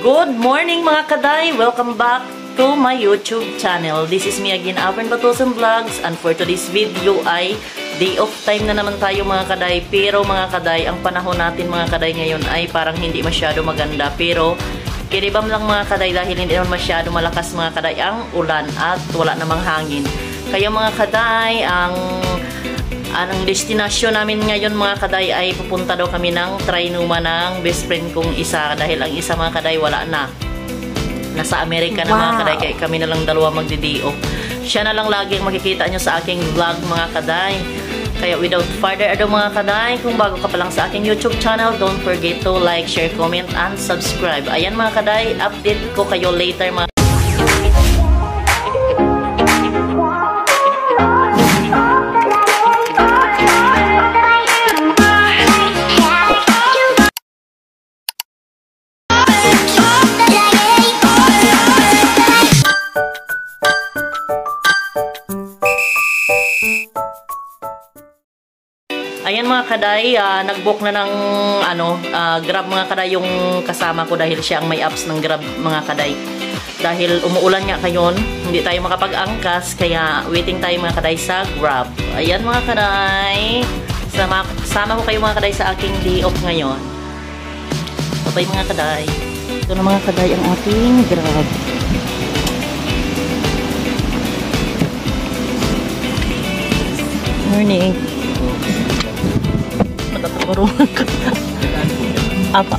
Good morning mga kaday! Welcome back to my YouTube channel. This is me again, Avern Batusan Vlogs, and for today's video ay day off time na naman tayo mga kaday. Pero mga kaday, ang panahon natin mga kaday ngayon ay parang hindi masyado maganda. Pero kiribam lang mga kaday dahil hindi naman masyado malakas mga kaday ang ulan at wala namang hangin. Kaya mga kaday, ang destinasyon namin ngayon mga kaday ay pupunta daw kami ng Trinuma ng best friend kong isa dahil ang isa mga kaday wala na. Nasa Amerika na mga kaday, kaya kami na lang dalawa magdi-day-off. Siya na lang lagi ang makikita nyo sa aking vlog mga kaday. Kaya without further ado mga kaday, kung bago ka pa lang sa aking YouTube channel, don't forget to like, share, comment, and subscribe. Ayan mga kaday, update ko kayo later mga Ayan mga kaday, nag-book na ng Grab mga kaday yung kasama ko dahil siya ang may apps ng Grab mga kaday. Dahil umuulan nga kayon, hindi tayo makapag-angkas, kaya waiting tayo mga kaday sa Grab. Ayan mga kaday, sama ko kayo mga kaday sa aking day off ngayon. Bye mga kaday. Ito na mga kaday ang ating Grab. Morning. Matatrabaruhan ka. Apa?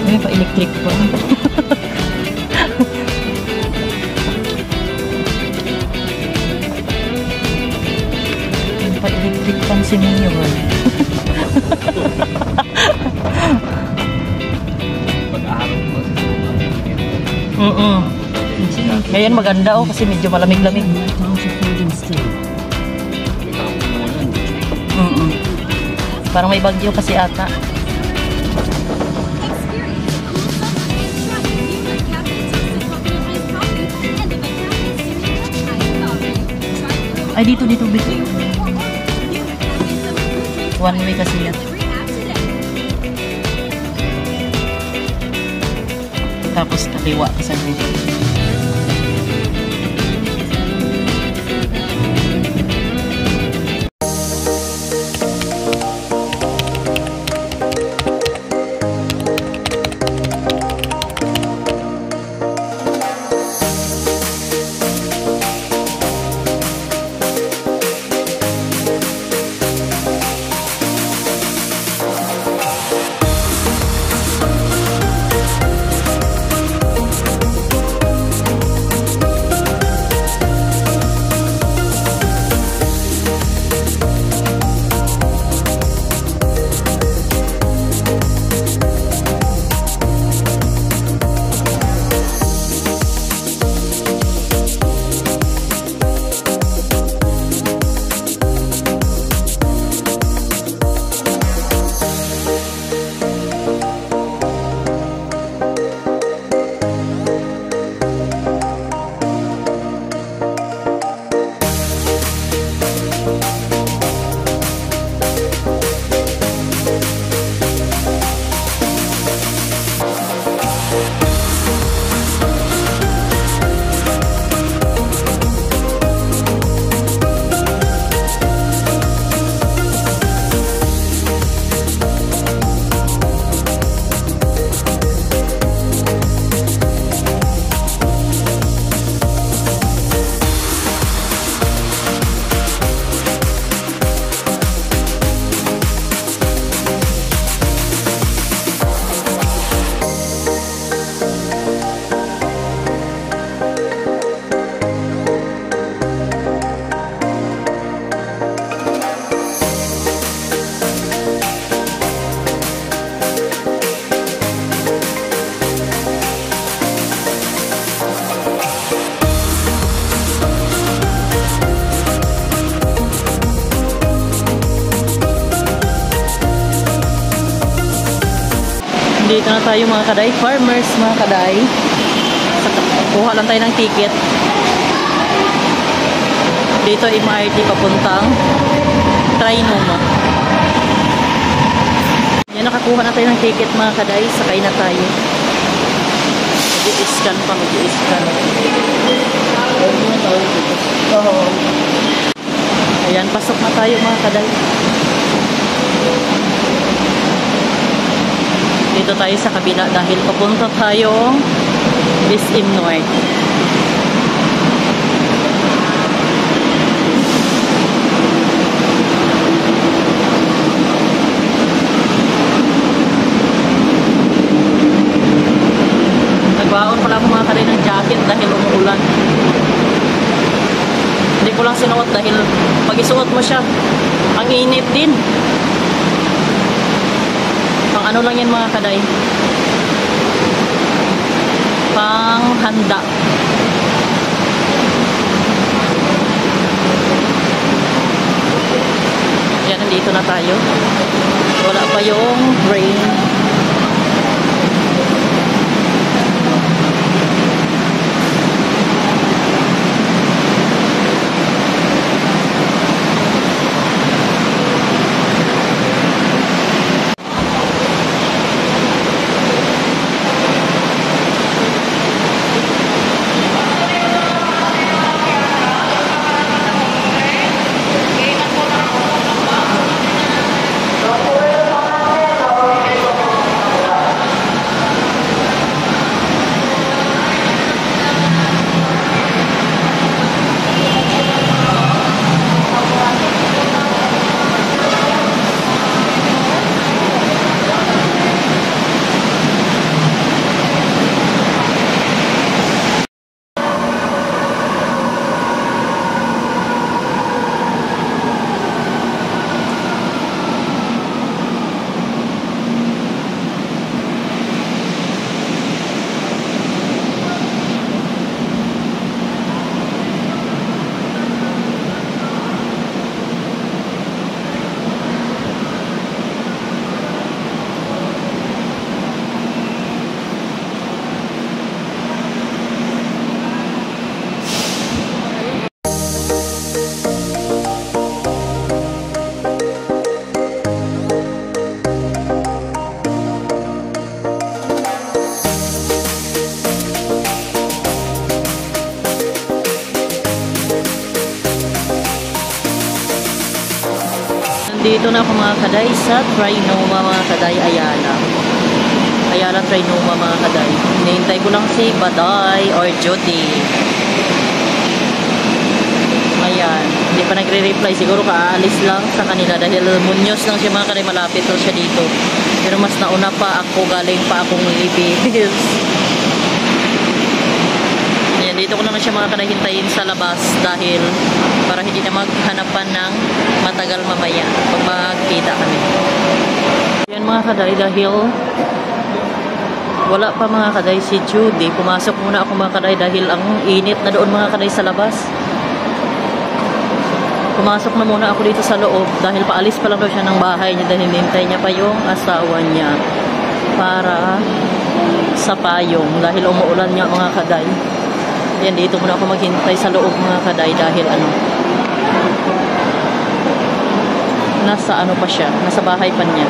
May pa-electric pa. May pa-electric pang si Mayor. Ngayon maganda kasi medyo malamig-lamig. Parang may bagyo kasi ata. Ay dito. One way kasi yan. Tapos kaliwa sa dito. Dito na tayo mga kaday, farmers mga kaday. Kuha lang tayo ng ticket. Dito MRT papuntang Trinoma. Yan, nakakuha na tayo ng ticket mga kaday. Sakay na tayo. Mag-i-scan pa, mag-i-scan. Ayan, pasok na tayo mga kaday. Dito tayo sa kabila dahil papunta tayo SM North. Nagbaon pala ako mga kaday ng jacket dahil umuulan. Hindi ko lang sinuot dahil pag isuot mo siya, ang init din. Pang ano lang yan mga kaday? Pang handa. Yan, nandito na tayo. Wala pa yung rain. Dito na ako mga kaday sa Trinoma mga kaday, Ayala. Ayala Trinoma mga kaday. Hinihintay ko lang si Baday or Jody. Ayan. Hindi pa nagre-reply. Siguro kaalis lang sa kanila dahil Muñoz lang siya mga kaday. Malapit lang siya dito. Pero mas nauna pa ako. Galing pa akong Libis. Ayan. Dito ko naman siya mga kaday hintayin sa labas dahil para hindi na maghanapan ng matagal mamaya pag magkita kami. Yan mga kaday, dahil wala pa mga kaday si Judy. Pumasok muna ako mga kaday dahil ang init na doon mga kaday sa labas. Pumasok na muna ako dito sa loob dahil paalis pa lang daw siya ng bahay niya dahil hinintay niya pa yung asawa niya para sa payong dahil umuulan niya mga kaday. Yan, dito muna ako maghintay sa loob mga kaday dahil nasa pa siya, nasa bahay pa niya.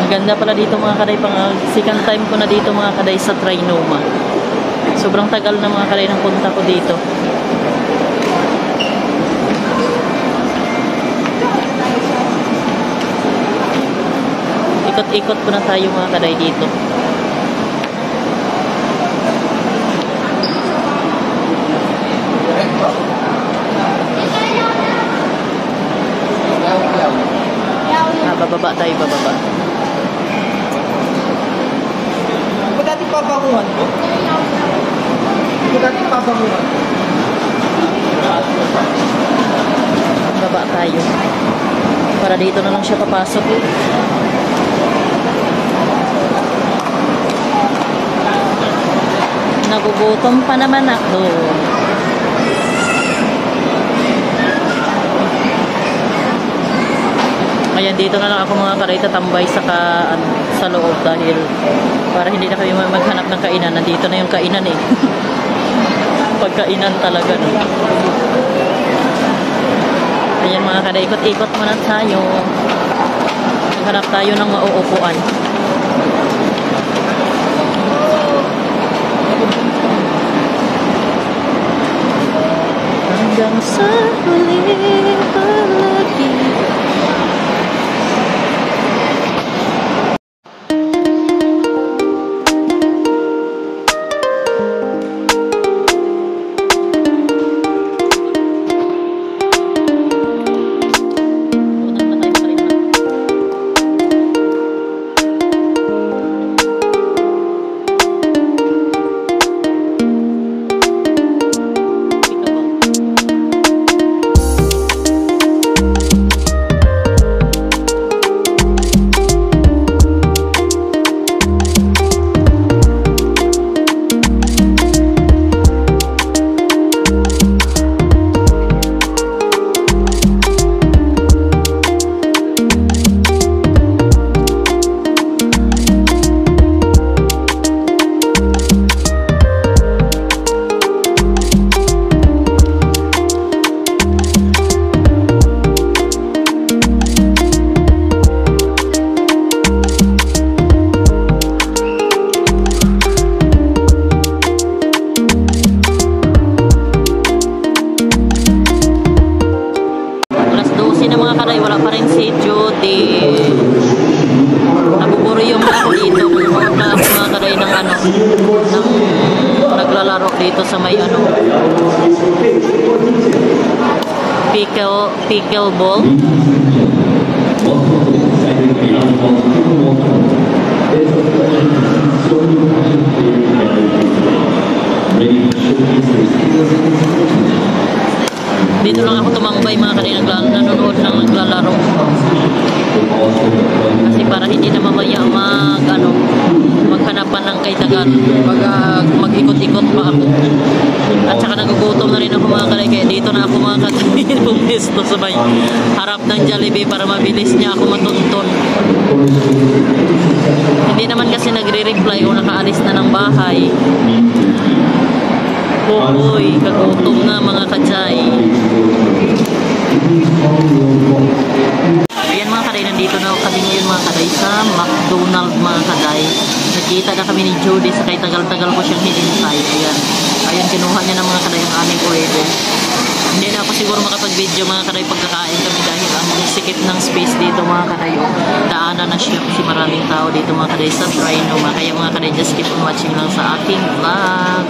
Ang ganda pala dito mga kaday, pang second time ko na dito mga kaday sa Trinoma. Sobrang tagal na mga kaday ng punta ko dito. Ikot-ikot ko na tayo mga kaday dito. Bababa tayo, bababa. Ba't ating pabanguhan ko? Ba't ating pabanguhan? Baba tayo. Para dito na lang siya papasok. Nagugutom pa naman ako. Ayan, dito na lang ako mga kaday tatambay sa loob dahil para hindi na kami maghanap ng kainan. Nandito na yung kainan eh. Pagkainan talaga, no? Ayan mga kaday, ikot-ikot muna tayo. Hanap tayo ng mauupuan. Hanggang sa huling palagi. Wala pa rin si Judy. Nabuburo yung ako dito. Kung na ako mga kaday ng ano, ng naglalaro dito sa may ano, pickle ball. Dito lang ako tumambay mga kaday, nanonood ng naglalaro. Kasi para hindi na mamaya maghanapan ng kay tagal. Mag-ikot-ikot pa ako. At saka nagugutom na rin ako mga kaday, kaya dito na ako mga kaday pumesto sa may harap ng Jollibee para mabilis niya ako matuntun. Hindi naman kasi nagre-reply o nakaalis na ng bahay. Uy, kagutom na mga kajay. Ayan mga kaday, nandito na kami ngayon mga kaday sa McDonald's mga kaday. Nakita na kami ni Judy sa kay tagal-tagal ko siyang hinintay. Ayan, kinuha niya na mga kaday ang aming order. Hindi na ako siguro makapag-video mga kaday pagkakain kami dahil ang sikip ng space dito mga kaday. Daanan na siya kasi maraming tao dito mga kaday sa Trinoma. Kaya mga kaday, just keep on watching lang sa aking vlog.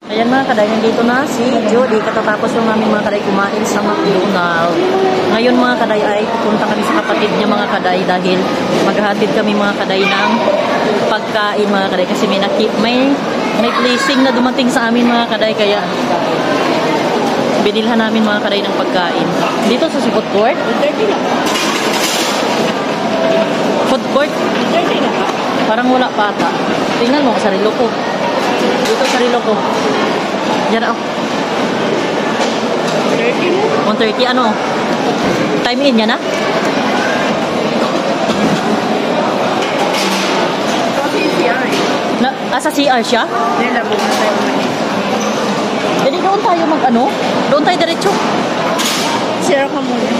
Ayan mga kaday, nandito na si Judy. Katatapos yung namin mga kaday kumain sa McDonald's. Ngayon mga kaday ay pupunta kami sa kapatid niya mga kaday dahil maghahatid kami mga kaday ng pagkain mga kaday. Kasi may blessing na dumating sa amin mga kaday. Kaya binilhan namin mga kaday ng pagkain. Dito sa food court? 30 lang. Food court? 30 lang. Parang wala pa ata. Tingnan mo, sarilo ko. Dito sarilo ko. Yan ako. 130 ano? Time in yan, ha? Sa CR siya? Jadi doon tayo mag-ano? Doon tayo diretso. CR ka muna.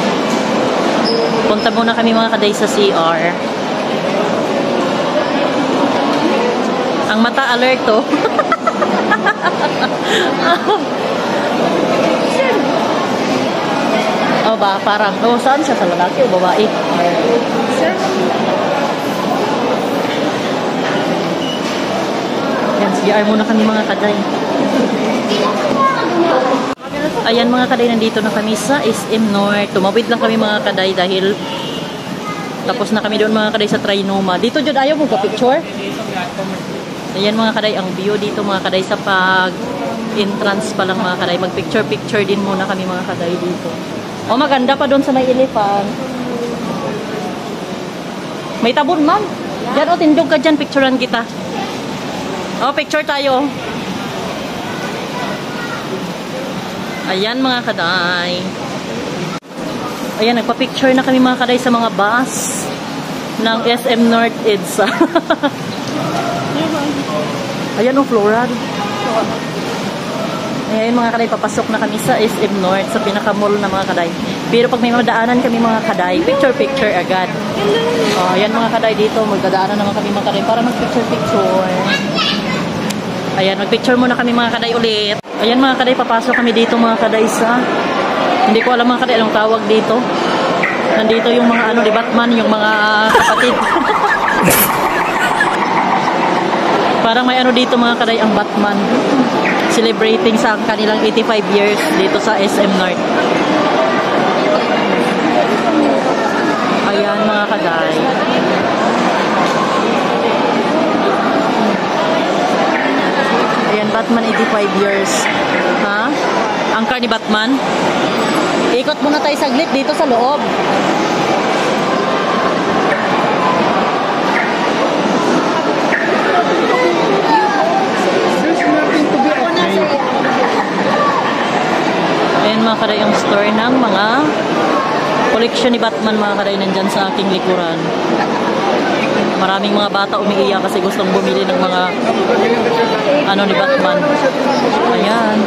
Punta muna kami mga kaday sa CR. Ang mata alert to. Oh ba, parang, saan siya? Sa lalaki o babae? Yan, CR muna kami mga kaday. Ayan mga kaday, nandito na kami sa SM North. Tumawid lang kami mga kaday dahil tapos na kami doon mga kaday sa Trinoma. Dito dyan, ayaw mo ka-picture? Ayan mga kaday, ang view dito mga kaday sa pag-entrance pa lang mga kaday. Mag-picture-picture din muna kami mga kaday dito. O maganda pa doon sa may elephant. May tabon man. Diyan o, tindog ka dyan, picturean kita. O, picture tayo. Ayan mga kaday. Ayan, nagpa-picture na kami mga kaday sa mga bus ng SM North EDSA. Ayan o, floral. Ngayon mga kaday, papasok na kami sa SM North, sa pinaka-mall na mga kaday. Pero pag may madaanan kami mga kaday, picture-picture agad. Ayan mga kaday dito, magdadaanan naman kami mga kaday para mag-picture-picture. Ayan, mag-picture muna kami mga kaday ulit. Ayan mga kaday, papasok kami dito mga kaday sa... Hindi ko alam mga kaday anong tawag dito. Nandito yung mga ano, di Batman, yung mga kapatid. Parang may ano dito mga kaday ang Batman. Celebrating sa kanilang 85 years dito sa SM North. Ayan mga kaday. Ayan, Batman 85 years. Ha? Ang car ni Batman. Ikot muna tayo saglit dito sa loob. Ayan mga kaday, yung store ng mga collection ni Batman mga kaday, nandyan sa aking likuran. Maraming mga bata umiiyak kasi gustong bumili ng mga ano ni Batman. Ayan.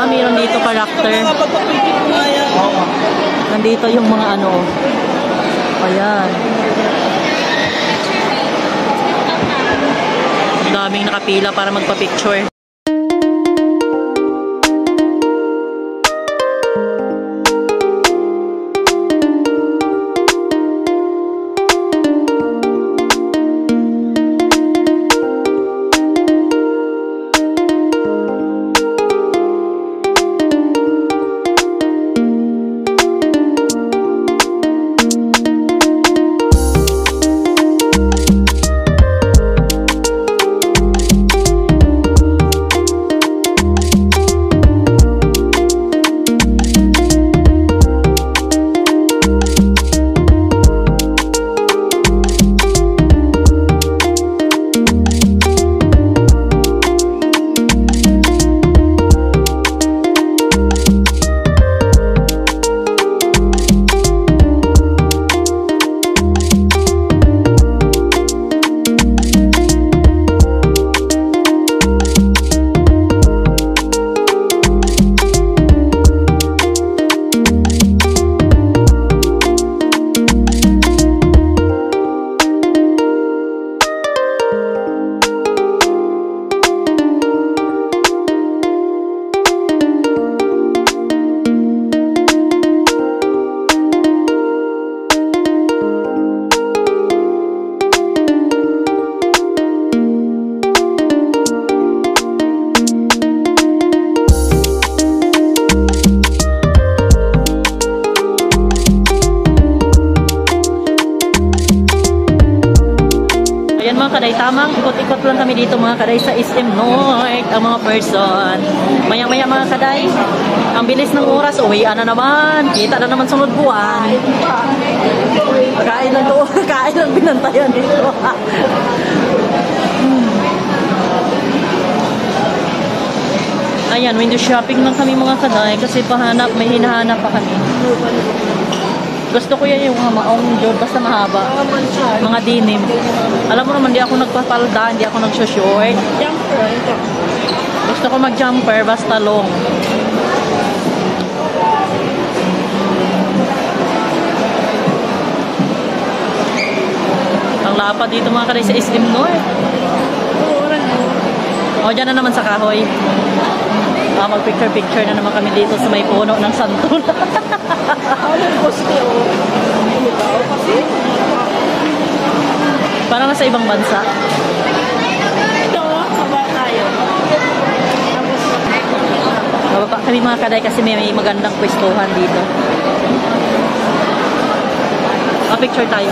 Mayroon dito character. Nandito yung mga ano. Ayan. Ang daming nakapila para magpa-picture. mga kaday, tamang ikot-ikot lang kami dito mga kaday sa SM North, ang mga person. Maya-maya mga kaday, ang bilis ng oras, uwian na naman, kita na naman sunod buwan. Kain lang doon, kain lang binantayan dito. Ayan, window shopping lang kami mga kaday kasi pahanap, may hinahanap pa kami. Gusto ko yan yung maong jod, basta mahaba. Mga denim. Alam mo naman, di ako nagpapalda, hindi ako nagsushort. Jumper. Gusto ko mag-jumper, basta long. Ang lapad dito mga kaday sa SM North. O, dyan na naman sa kahoy. Mag-picture-picture na naman kami dito sa may puno ng santol. Parang nasa ibang bansa. Ito, kaba tayo. Bababa kami mga kaday kasi may magandang pwestuhan dito. Picture tayo.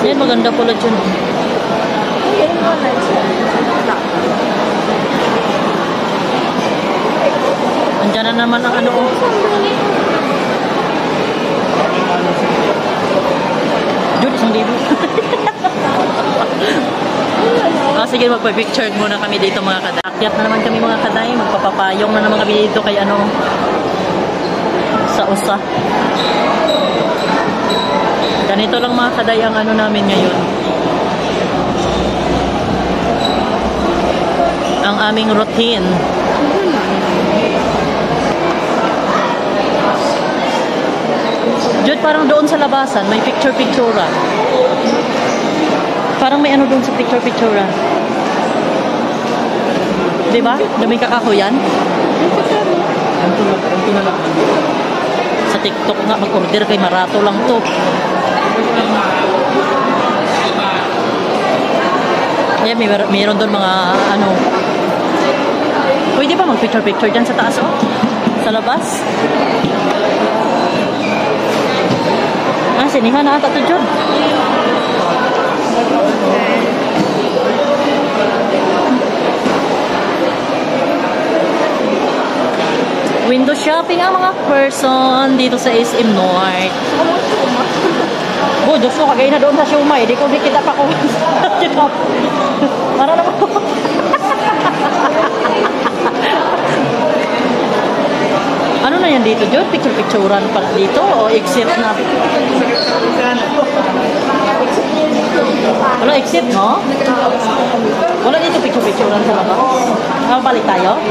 Yan, maganda pula dyan. Andiyan na naman ang ano ko. Jud, isang libo. Sige, magpa-picture muna kami dito mga kaday. Akyat na naman kami mga kaday. Magpapapayong na naman kami dito kay ano, sa usa. Ganito lang mga kaday ang ano namin ngayon. aming routine. Jude, parang doon sa labasan, may picture-pictura. Parang may ano doon sa picture-pictura. Diba? Daming kakahuyan. Ganito na lang. Sa TikTok nga, mag-order kay Marato lang to. Ayan, mayroon doon mga ano. Pwede ba mag-picture-picture dyan sa taas, oh? Sa labas? Ah, sinihan na ata to dyan. Window shopping ang mga person dito sa SM North. Diyos ko, kagay na doon sa siumay. Di kita pa ko. Para naman. Ano na yan dito, Jod? Picture-picturean pala dito? O exit na? Wala exit, no? Wala dito picture-picturean sa labas. Balik tayo?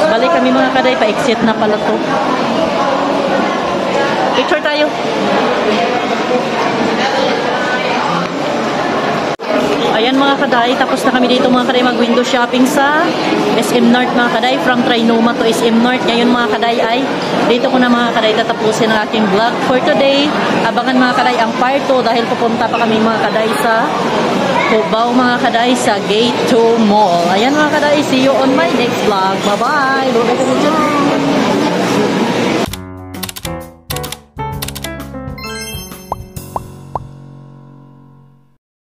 Balik kami mga kaday, pa-exit na pala to. Picture tayo. Ayan mga kaday, tapos na kami dito mga kaday mag-window shopping sa SM North mga kaday. From Trinoma to SM North. Ngayon mga kaday ay dito ko na mga kaday tatapusin ang aking vlog for today. Abangan mga kaday ang part 2 dahil pupunta pa kami mga kaday sa Cubao mga kaday sa Gate 2 Mall. Ayan mga kaday, see you on my next vlog. Bye-bye!